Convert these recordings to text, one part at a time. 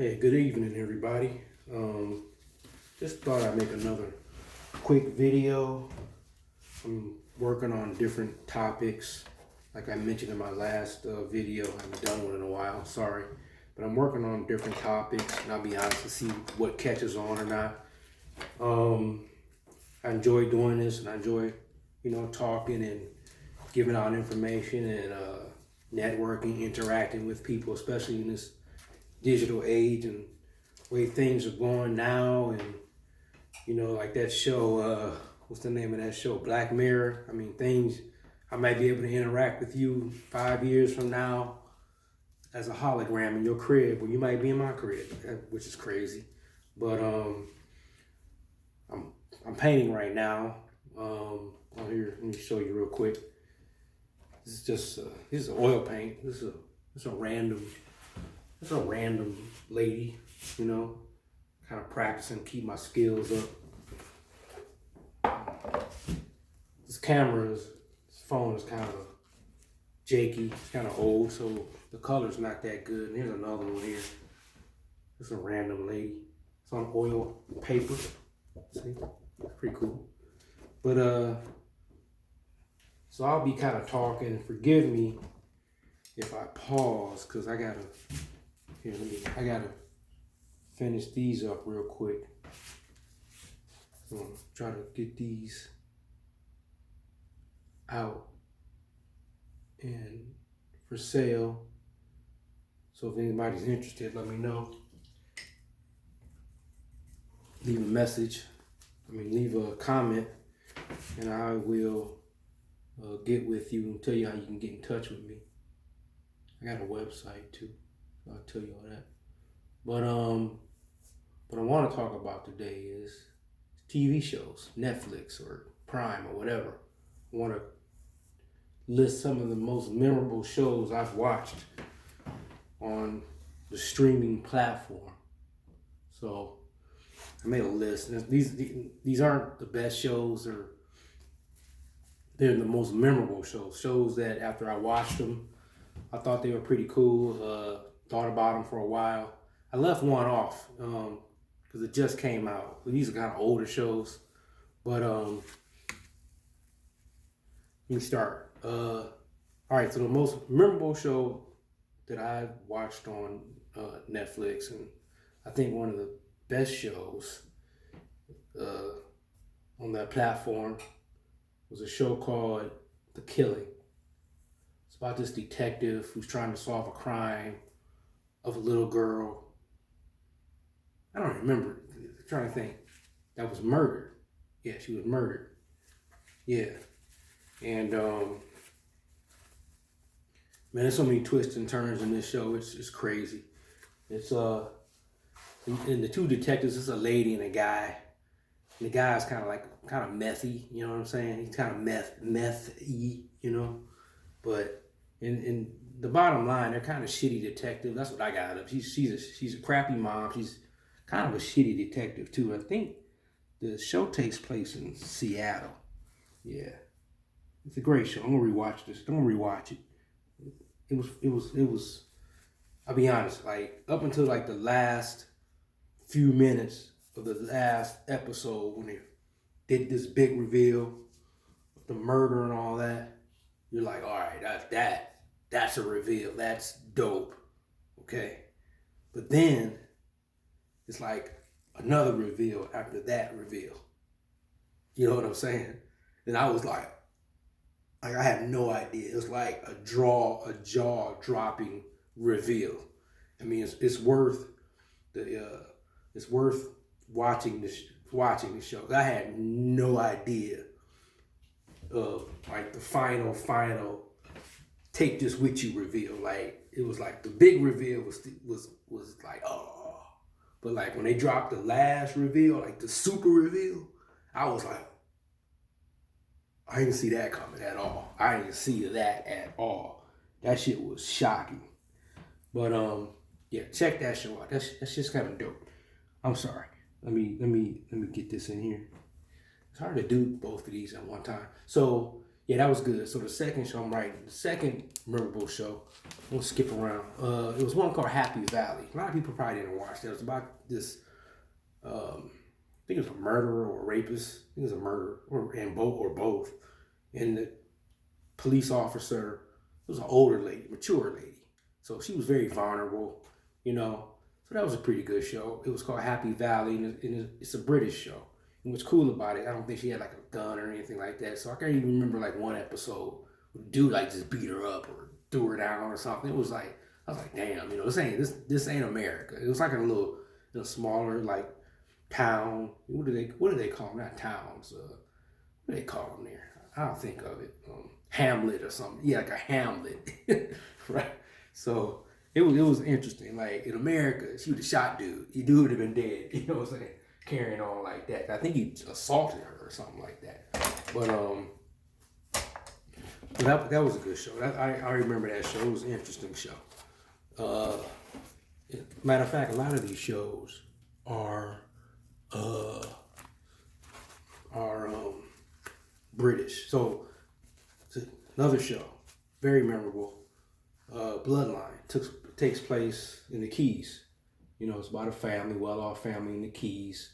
Hey, good evening, everybody. Just thought I'd make another quick video. I'm working on different topics. Like I mentioned in my last video, I haven't done one in a while, sorry. But I'm working on different topics, and I'll be honest to see what catches on or not. I enjoy doing this, and I enjoy, talking and giving out information and networking, interacting with people, especially in this digital age and way things are going now. And like that show, what's the name of that show, Black Mirror? I mean, I might be able to interact with you 5 years from now as a hologram in your crib, or you might be in my crib, which is crazy. But I'm painting right now. Here, let me show you real quick. This is an oil paint. This is a random lady, kind of practicing, keep my skills up. This phone is kind of janky, it's kind of old, so the color's not that good. And here's another one here. This is a random lady. It's on oil paper. See, it's pretty cool. But so I'll be kind of talking. Forgive me if I pause, cause I gotta finish these up real quick. I'm gonna try to get these out and for sale. So if anybody's interested, let me know. Leave a comment, and I will get with you and tell you how you can get in touch with me. I got a website too, so I'll tell you all that. But what I want to talk about today is TV shows, Netflix or Prime or whatever. I want to list some of the most memorable shows I've watched on the streaming platform. So I made a list. And these aren't the best shows, or they're the most memorable shows. Shows that after I watched them, I thought they were pretty cool. Thought about them for a while. I left one off because it just came out. These are kind of older shows, but let me start. All right, so the most memorable show that I watched on Netflix, and I think one of the best shows on that platform, was a show called The Killing. It's about this detective who's trying to solve a crime of a little girl. I don't remember. I'm trying to think. That was murdered. Yeah, she was murdered. Yeah. And man, there's so many twists and turns in this show. It's crazy. It's and the two detectives, it's a lady and a guy. And the guy's kind of methy, you know what I'm saying? He's kind of methy, But in the bottom line, they're kind of shitty detective. That's what I got out of. She's a crappy mom. She's kind of a shitty detective too. I think the show takes place in Seattle. Yeah, it's a great show. I'm gonna rewatch this. I'm gonna rewatch it. It was. I'll be honest. Like up until like the last few minutes of the last episode, when they did this big reveal of the murder and all that, you're like, all right, that's a reveal. That's dope. Okay. But then it's like another reveal after that reveal. You know what I'm saying? And I was like I had no idea. It was like a jaw-dropping reveal. I mean, it's worth watching the show. I had no idea of like the final take this with you reveal. Like it was like the big reveal was like, oh, but like when they dropped the last reveal, like the super reveal, I was like, I didn't see that coming at all. I didn't see that at all. That shit was shocking. But yeah, check that show out. That's just kind of dope. I'm sorry. Let me get this in here. It's hard to do both of these at one time. So Yeah, that was good. So the second show, I'm writing the second memorable show. I'm gonna skip around. It was one called Happy Valley. A lot of people probably didn't watch that. It was about this. I think it was a murderer or a rapist. I think it was a murderer, and both. And the police officer was an older lady, mature lady. So she was very vulnerable, you know. So that was a pretty good show. It was called Happy Valley, and it's a British show. And what's cool about it, I don't think she had like a gun or anything like that. So I can't even remember like one episode where the dude like just beat her up or threw her down or something. It was like, I was like, damn, this ain't America. It was like a little smaller like town. What do they call them? Not towns. What do they call them there? I'll think of it. Hamlet or something. Yeah, like a Hamlet, right? So it was interesting. Like in America, she would have shot dude. The dude would have been dead. You know what I'm saying? Carrying on like that. I think he assaulted her or something like that. But that was a good show. I remember that show. It was an interesting show. Matter of fact, a lot of these shows are British. So another show, very memorable. Bloodline takes place in the Keys. You know, it's about a family, well-off family in the Keys.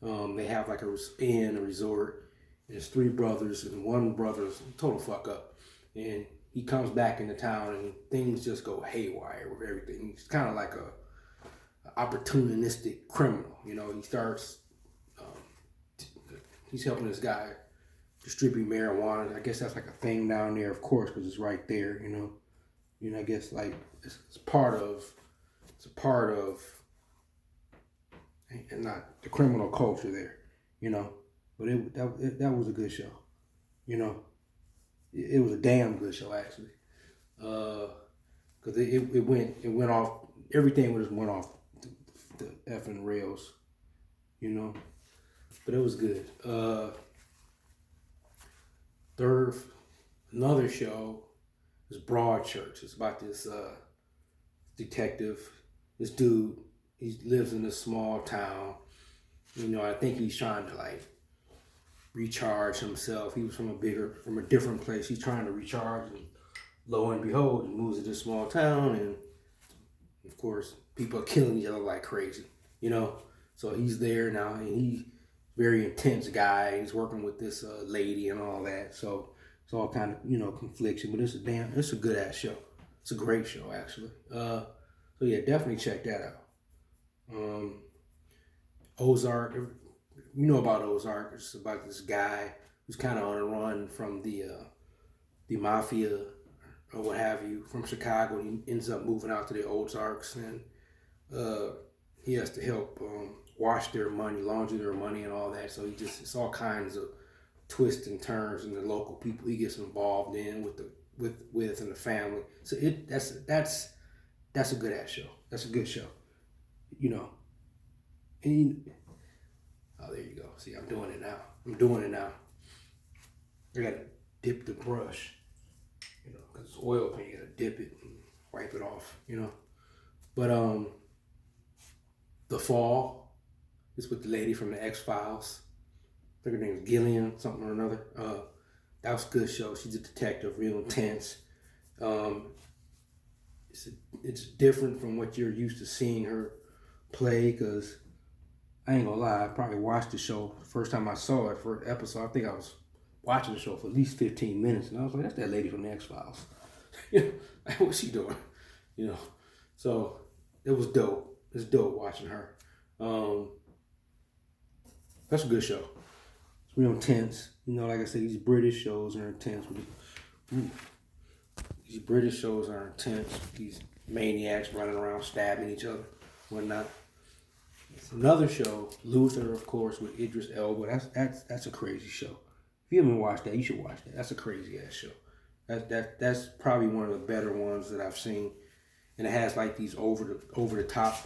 They have like a resort. There's three brothers, and one brother's a total fuck up. And he comes back into town, and things just go haywire with everything. He's kind of like a opportunistic criminal. You know, he starts. He's helping this guy distribute marijuana. I guess that's like a thing down there, of course, because it's right there. You know. I guess like it's a part of, and not the criminal culture there. You know, but that was a good show. You know, it was a damn good show actually. Because it went off. Everything just went off the effing rails. You know. But it was good. Another show is Broadchurch. It's about this detective. This dude, he lives in a small town. You know, I think he's trying to like recharge himself. He was from a different place. He's trying to recharge, and lo and behold, he moves to this small town, and of course, people are killing each other like crazy. You know, so he's there now, and he's very intense guy. He's working with this lady and all that. So it's all kind of confliction. But it's a good ass show. It's a great show actually. So yeah, definitely check that out. Ozark. You know about Ozark. It's about this guy who's kind of on a run from the mafia or what have you from Chicago. He ends up moving out to the Ozarks, and he has to help wash their money, launder their money, and all that. So it's all kinds of twists and turns, and the local people he gets involved in with and the family. So that's a good ass show. That's a good show. You know. Oh, there you go. See, I'm doing it now. I gotta dip the brush, because it's oil paint. You gotta dip it and wipe it off, But The Fall is with the lady from the X-Files. I think her name is Gillian, something or another. That was a good show. She's a detective, real intense. It's different from what you're used to seeing her play, because I ain't gonna lie, I probably watched the show the first time I saw it, first episode. I think I was watching the show for at least 15 minutes, and I was like, that's that lady from the X-Files. What's she doing? So it was dope. It's dope watching her. That's a good show. It's real intense. Like I said, these British shows are intense. These British shows are intense. These maniacs running around stabbing each other, whatnot. Another show, Luther, of course, with Idris Elba. That's a crazy show. If you haven't watched that, you should watch that. That's a crazy ass show. That's probably one of the better ones that I've seen, and it has like these over the top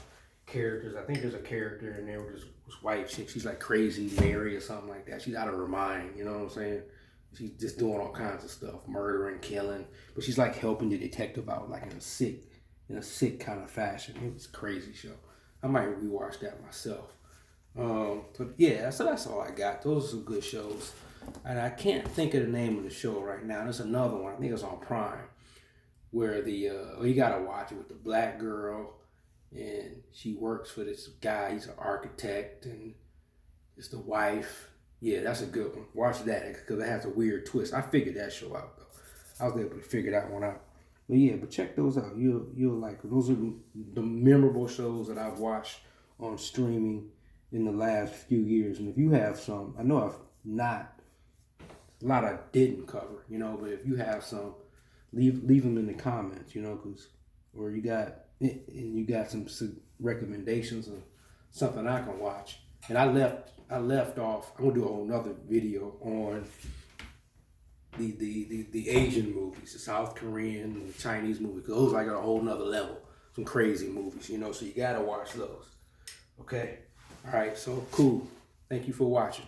characters. I think there's a character in there with this white chick. She's like Crazy Mary or something like that. She's out of her mind. You know what I'm saying? She's just doing all kinds of stuff, murdering, killing, but she's like helping the detective out, like in a sick kind of fashion. It was a crazy show. I might rewatch that myself. But yeah, so that's all I got. Those are some good shows. and I can't think of the name of the show right now. There's another one. I think it's on Prime, where you gotta watch it, with the black girl, and she works for this guy. He's an architect, and it's the wife. Yeah, that's a good one. Watch that because it has a weird twist. I figured that show out though. I was able to figure that one out. But yeah, but check those out. You'll like them. Those are the memorable shows that I've watched on streaming in the last few years. And if you have some, I know I've not, a lot I didn't cover, but if you have some, leave them in the comments, because, or you got some recommendations of something I can watch. And I left off. I'm gonna do a whole nother video on the Asian movies, the South Korean, the Chinese movies. Those like at a whole nother level. Some crazy movies, so you gotta watch those. Okay? All right, so cool. Thank you for watching.